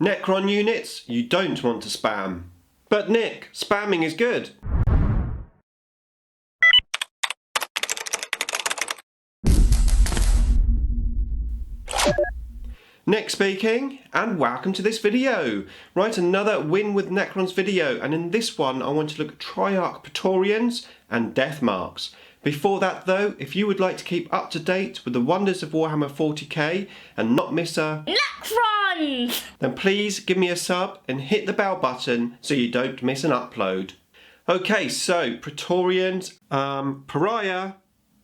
Necron units you don't want to spam. But Nick, spamming is good. Nick speaking, and welcome to this video. Right, another Win with Necrons video, and in this one I want to look at Triarch Praetorians and Deathmarks. Before that though, if you would like to keep up to date with the wonders of Warhammer 40k and not miss a Necrons, then please give me a sub and hit the bell button so you don't miss an upload. Okay, so Praetorians, Pariah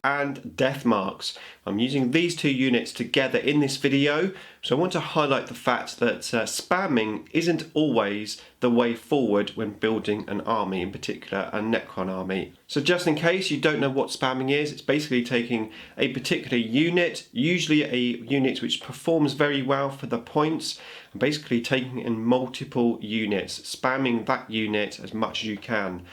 and Deathmarks. I'm using these two units together in this video, so I want to highlight the fact that spamming isn't always the way forward when building an army, in particular a Necron army. So just in case you don't know what spamming is, it's basically taking a particular unit, usually a unit which performs very well for the points, and basically taking in multiple units, spamming that unit as much as you can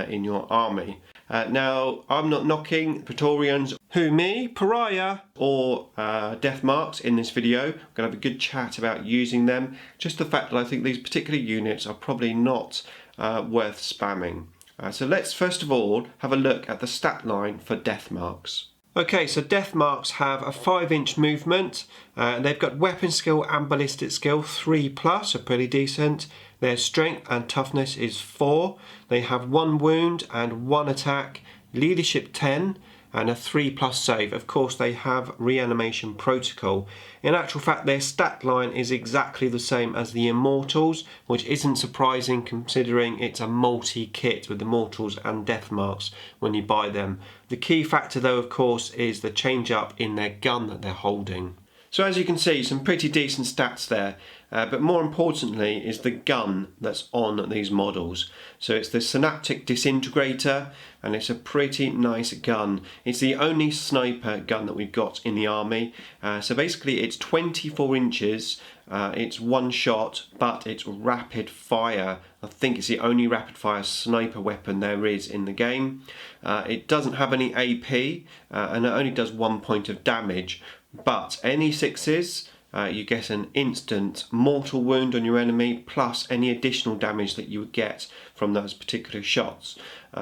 in your army. Now, I'm not knocking Praetorians, who me, Pariah, or Deathmarks in this video. I'm going to have a good chat about using them. Just the fact that I think these particular units are probably not worth spamming. So let's first of all have a look at the stat line for Deathmarks. Okay, so Deathmarks have a 5-inch movement. They've got weapon skill and ballistic skill 3+, so pretty decent. Their strength and toughness is 4. They have 1 wound and 1 attack, leadership 10, and a 3+ save. Of course, they have reanimation protocol. In actual fact, their stat line is exactly the same as the Immortals, which isn't surprising considering it's a multi-kit with Immortals and Deathmarks when you buy them. The key factor though, of course, is the change up in their gun that they're holding. So as you can see, some pretty decent stats there, but more importantly is the gun that's on these models. So it's the Synaptic Disintegrator, and it's a pretty nice gun. It's the only sniper gun that we've got in the army. So basically it's 24 inches, it's one shot, but it's rapid fire. I think it's the only rapid fire sniper weapon there is in the game. It doesn't have any AP, and it only does 1 point of damage. But any 6s, you get an instant mortal wound on your enemy, plus any additional damage that you would get from those particular shots.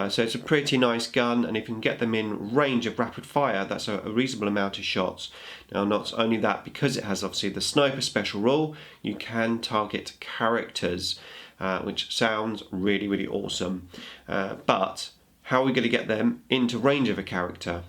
So it's a pretty nice gun, and if you can get them in range of rapid fire, that's a reasonable amount of shots. Now, not only that, because it has obviously the sniper special rule, you can target characters, which sounds really, really awesome. But how are we going to get them into range of a character?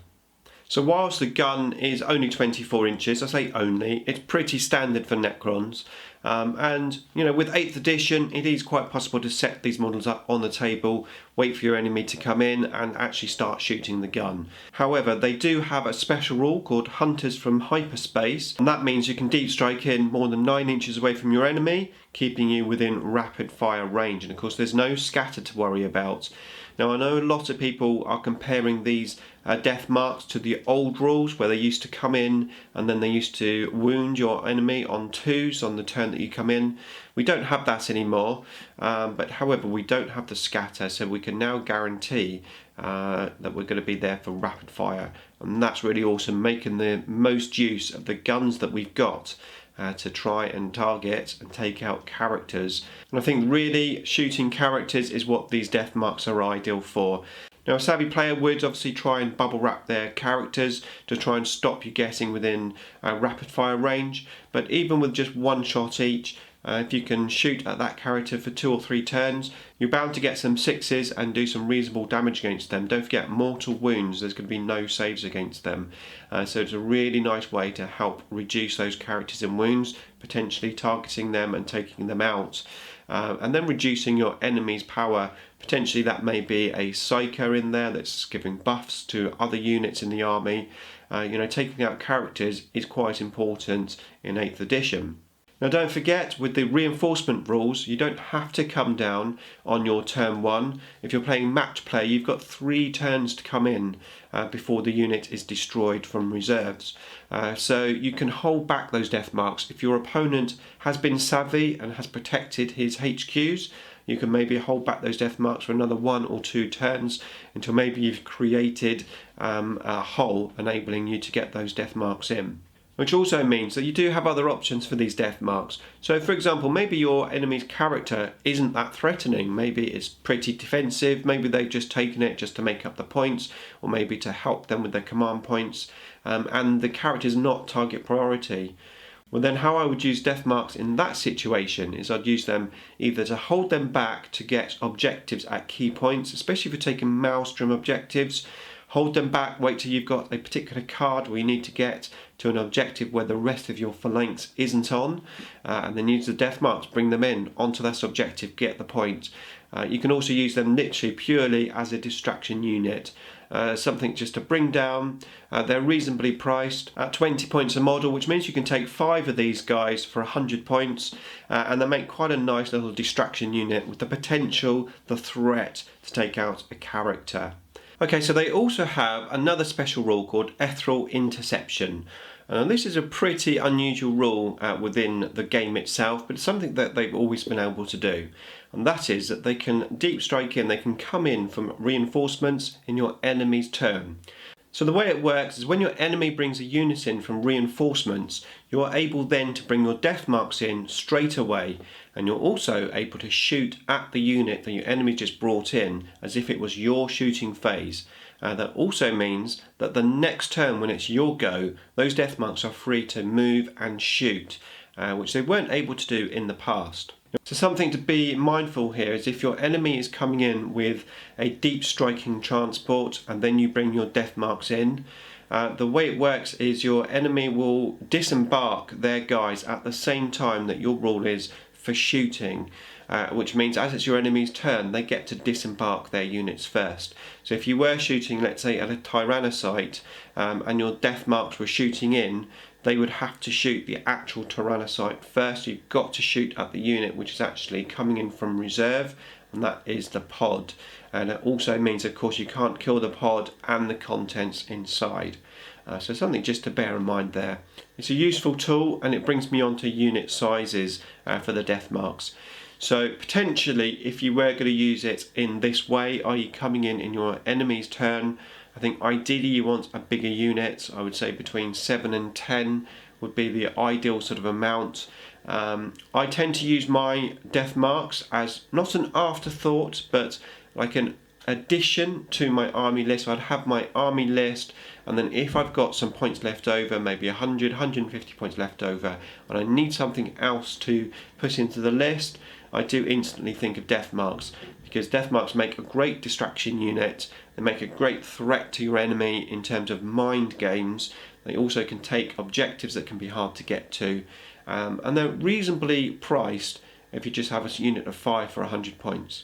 So whilst the gun is only 24 inches, I say only, it's pretty standard for Necrons. And you know, with 8th edition, it is quite possible to set these models up on the table, wait for your enemy to come in and actually start shooting the gun. However, they do have a special rule called Hunters from Hyperspace, and that means you can deep strike in more than 9 inches away from your enemy, keeping you within rapid fire range. And of course, there's no scatter to worry about. Now, I know a lot of people are comparing these Deathmarks to the old rules where they used to come in and then they used to wound your enemy on 2s on the turn that you come in. We don't have that anymore, but however, we don't have the scatter, so we can now guarantee that we're going to be there for rapid fire. And that's really awesome, making the most use of the guns that we've got to try and target and take out characters. And I think really shooting characters is what these Deathmarks are ideal for. Now, a savvy player would obviously try and bubble wrap their characters to try and stop you getting within rapid fire range, but even with just 1 shot each, if you can shoot at that character for 2 or 3 turns, you're bound to get some 6s and do some reasonable damage against them. Don't forget, mortal wounds, there's going to be no saves against them. So it's a really nice way to help reduce those characters in wounds, potentially targeting them and taking them out. And then reducing your enemy's power. Potentially that may be a Psycho in there that's giving buffs to other units in the army. You know, taking out characters is quite important in 8th edition. Now don't forget, with the reinforcement rules, you don't have to come down on your turn 1. If you're playing match play, you've got 3 turns to come in before the unit is destroyed from reserves. So you can hold back those Deathmarks. If your opponent has been savvy and has protected his HQs, you can maybe hold back those Deathmarks for another 1 or 2 turns until maybe you've created a hole enabling you to get those Deathmarks in. which also means that you do have other options for these Deathmarks. So for example, maybe your enemy's character isn't that threatening, maybe it's pretty defensive, maybe they've just taken it just to make up the points, or maybe to help them with their command points, and the character is not target priority. Well then how I would use Deathmarks in that situation is I'd use them either to hold them back to get objectives at key points, especially if you're taking Maelstrom objectives. Hold them back, wait till you've got a particular card where you need to get to an objective where the rest of your phalanx isn't on, and then use the Deathmarks, bring them in onto that objective, get the point. You can also use them literally purely as a distraction unit, something just to bring down. They're reasonably priced at 20 points a model, which means you can take 5 of these guys for 100 points, and they make quite a nice little distraction unit with the potential, the threat to take out a character. Okay, so they also have another special rule called Etheral Interception. This is a pretty unusual rule within the game itself, but it's something that they've always been able to do. And that is that they can deep strike in, they can come in from reinforcements in your enemy's turn. So the way it works is when your enemy brings a unit in from reinforcements, you're able then to bring your Deathmarks in straight away, and you're also able to shoot at the unit that your enemy just brought in as if it was your shooting phase. That also means that the next turn when it's your go, those Deathmarks are free to move and shoot, which they weren't able to do in the past. So something to be mindful here is if your enemy is coming in with a deep striking transport and then you bring your Deathmarks in, the way it works is your enemy will disembark their guys at the same time that your rule is for shooting, which means as it's your enemy's turn, they get to disembark their units first. So if you were shooting, let's say, at a Tyrannocyte, and your Deathmarks were shooting in, they would have to shoot the actual Tyrannocyte first. You've got to shoot at the unit which is actually coming in from reserve, and that is the pod. And it also means, of course, you can't kill the pod and the contents inside. So something just to bear in mind there. It's a useful tool, and it brings me on to unit sizes for the Deathmarks. So potentially, if you were going to use it in this way, i.e. coming in your enemy's turn, I think ideally you want a bigger unit. I would say between 7 and 10 would be the ideal sort of amount. I tend to use my Deathmarks as not an afterthought, but like an addition to my army list. So I'd have my army list, and then if I've got some points left over, maybe 100, 150 points left over, and I need something else to put into the list, I do instantly think of Deathmarks, because Deathmarks make a great distraction unit. They make a great threat to your enemy in terms of mind games. They also can take objectives that can be hard to get to, and they're reasonably priced if you just have a unit of 5 for 100 points.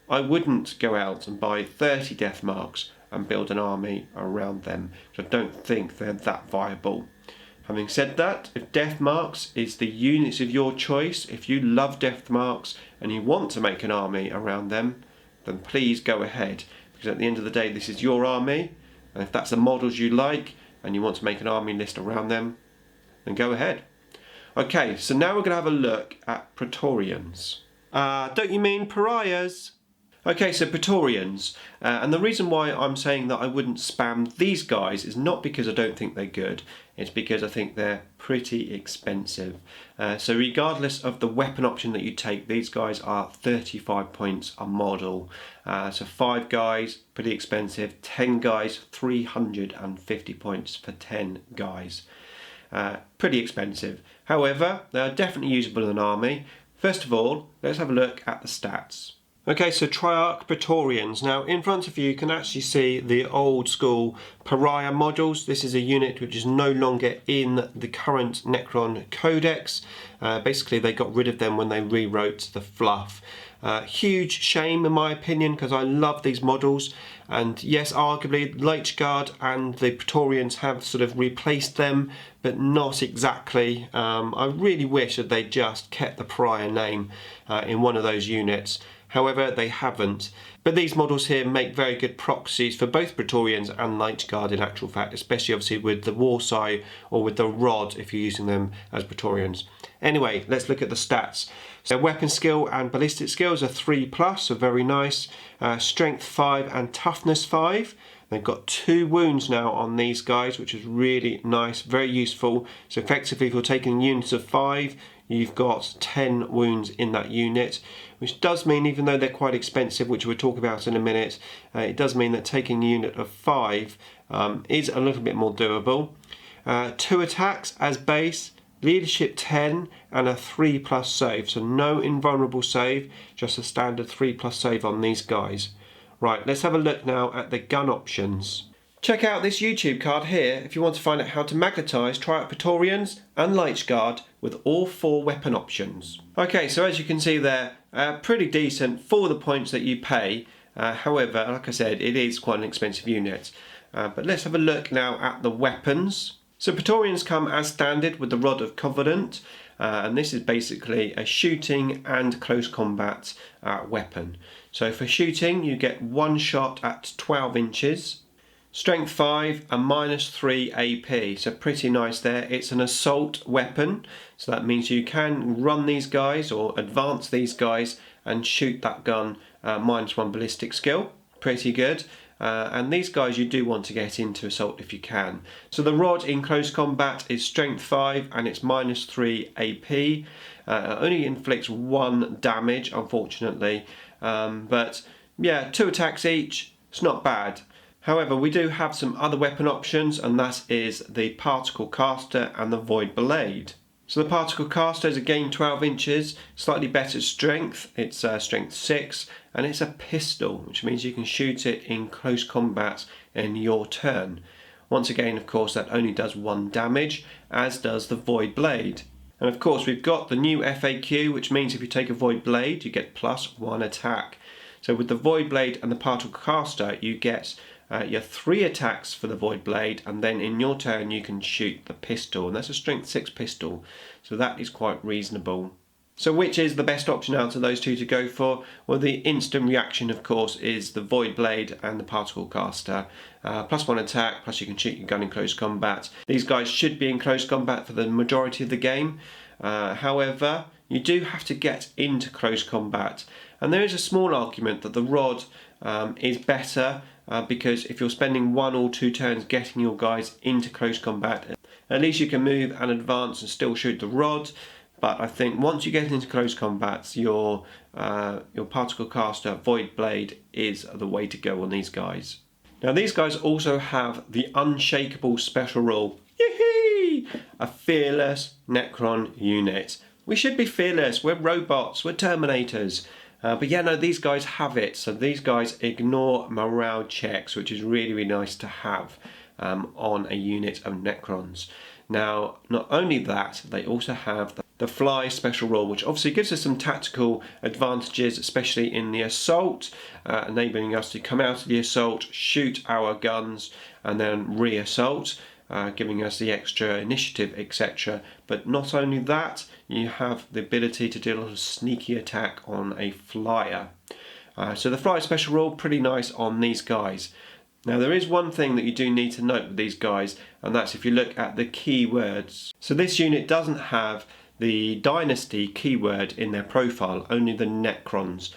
I wouldn't go out and buy 30 Deathmarks and build an army around them, because I don't think they're that viable. Having said that, if Deathmarks is the units of your choice, if you love Deathmarks and you want to make an army around them, then please go ahead, because at the end of the day this is your army, and if that's the models you like and you want to make an army list around them, then go ahead. Okay, so now we're going to have a look at Praetorians. Don't you mean Pariahs? Okay, so Praetorians, and the reason why I'm saying that I wouldn't spam these guys is not because I don't think they're good, it's because I think they're pretty expensive. So regardless of the weapon option that you take, these guys are 35 points a model. So 5 guys, pretty expensive, 10 guys, 350 points for 10 guys. Pretty expensive. However, they are definitely usable in an army. First of all, let's have a look at the stats. Okay, so Triarch Praetorians. Now in front of you can actually see the old school Pariah Modules. This is a unit which is no longer in the current Necron codex. Basically they got rid of them when they rewrote the fluff. Huge shame in my opinion, because I love these models, and yes, arguably Light Guard and the Praetorians have sort of replaced them, but not exactly. I really wish that they just kept the Pariah name in one of those units. However, they haven't. But these models here make very good proxies for both Praetorians and Light Guard in actual fact, especially obviously with the Warsaw or with the Rod if you're using them as Praetorians. Anyway, let's look at the stats. So weapon skill and ballistic skills are 3+, so very nice. Strength 5 and toughness 5. They've got 2 wounds now on these guys, which is really nice, very useful. So effectively, if you're taking units of 5, you've got 10 wounds in that unit, which does mean, even though they're quite expensive, which we'll talk about in a minute, it does mean that taking a unit of 5 is a little bit more doable. 2 attacks as base, leadership 10 and a 3+ save, so no invulnerable save, just a standard 3+ save on these guys. Right, let's have a look now at the gun options. Check out this YouTube card here if you want to find out how to magnetise, try out Praetorians and Light Guard with all 4 weapon options. Okay, so as you can see there, pretty decent for the points that you pay. However, like I said, it is quite an expensive unit. But let's have a look now at the weapons. So Praetorians come as standard with the Rod of Covenant, and this is basically a shooting and close combat weapon. So for shooting, you get 1 shot at 12 inches, strength 5 and -3 AP, so pretty nice there. It's an assault weapon, so that means you can run these guys or advance these guys and shoot that gun -1 ballistic skill. Pretty good. And these guys you do want to get into assault if you can. So the rod in close combat is strength 5 and it's -3 AP. It only inflicts 1 damage, unfortunately, but yeah, 2 attacks each, it's not bad. However, we do have some other weapon options, and that is the Particle Caster and the Void Blade. So the Particle Caster is again 12 inches, slightly better strength, it's strength 6, and it's a pistol, which means you can shoot it in close combat in your turn. Once again, of course, that only does 1 damage, as does the Void Blade. And of course, we've got the new FAQ, which means if you take a Void Blade, you get +1 attack. So with the Void Blade and the Particle Caster, you get your 3 attacks for the Void Blade, and then in your turn you can shoot the pistol, and that's a strength 6 pistol, so that is quite reasonable. So which is the best option out of those 2 to go for? Well, the instant reaction, of course, is the Void Blade and the Particle Caster. +1 attack, plus you can shoot your gun in close combat. These guys should be in close combat for the majority of the game. However, you do have to get into close combat, and there is a small argument that the rod is better, because if you're spending 1 or 2 turns getting your guys into close combat, at least you can move and advance and still shoot the rod. But I think once you get into close combat, your Particle Caster Void Blade is the way to go on these guys. Now these guys also have the Unshakable special rule. Yee-hee! A fearless Necron unit. We should be fearless, we're robots, we're Terminators. But yeah, no, these guys have it. So these guys ignore morale checks, which is really, really nice to have on a unit of Necrons. Now, not only that, they also have the Fly special rule, which obviously gives us some tactical advantages, especially in the assault, enabling us to come out of the assault, shoot our guns, and then re-assault, giving us the extra initiative, etc. But not only that, you have the ability to do a little sneaky attack on a flyer. So the Fly special rule, pretty nice on these guys. Now there is one thing that you do need to note with these guys, and that's if you look at the keywords. So this unit doesn't have the Dynasty keyword in their profile, only the Necrons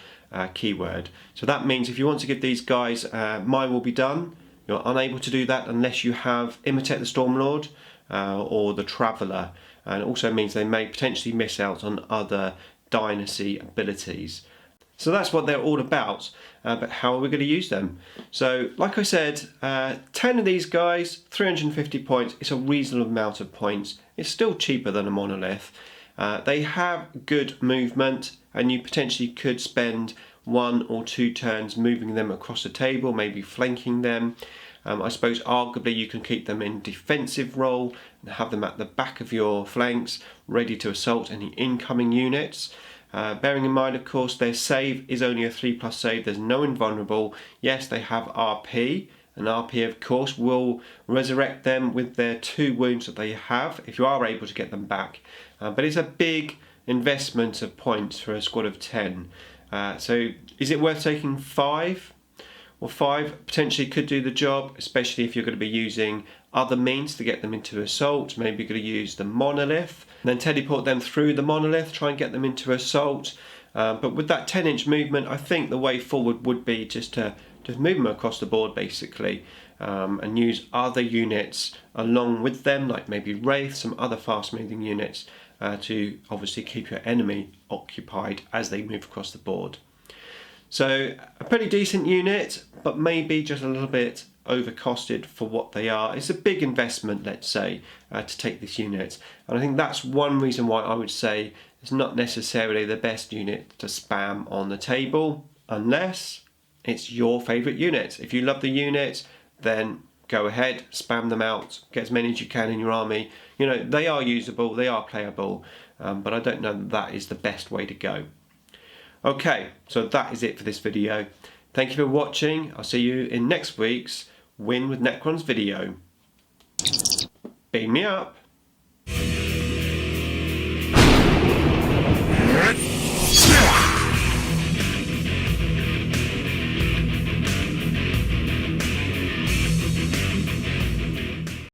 keyword. So that means if you want to give these guys Mine Will Be Done, you're unable to do that unless you have Imitate the Stormlord or the Traveller. And it also means they may potentially miss out on other Dynasty abilities. So that's what they're all about, but how are we going to use them? So like I said, 10 of these guys, 350 points, it's a reasonable amount of points. It's still cheaper than a monolith. They have good movement, and you potentially could spend 1 or 2 turns moving them across the table, maybe flanking them. I suppose arguably you can keep them in defensive role and have them at the back of your flanks, ready to assault any incoming units. Bearing in mind, of course, their save is only a 3+ save, there's no invulnerable. Yes, they have RP, and RP, of course, will resurrect them with their 2 wounds that they have, if you are able to get them back. But it's a big investment of points for a squad of 10. So is it worth taking 5? Well, 5 potentially could do the job, especially if you're going to be using other means to get them into assault. Maybe you're going to use the monolith, and then teleport them through the monolith, try and get them into assault. But with that 10-inch movement, I think the way forward would be just to just move them across the board basically, and use other units along with them, like maybe Wraith, some other fast moving units, to obviously keep your enemy occupied as they move across the board. So a pretty decent unit, but maybe just a little bit overcosted for what they are. It's a big investment, let's say, to take this unit, and I think that's one reason why I would say it's not necessarily the best unit to spam on the table, unless it's your favourite unit. If you love the unit, then go ahead, spam them out, get as many as you can in your army. You know, they are usable, they are playable, but I don't know that that is the best way to go. Okay, so that is it for this video. Thank you for watching. I'll see you in next week's Win with Necrons video. Beam me up.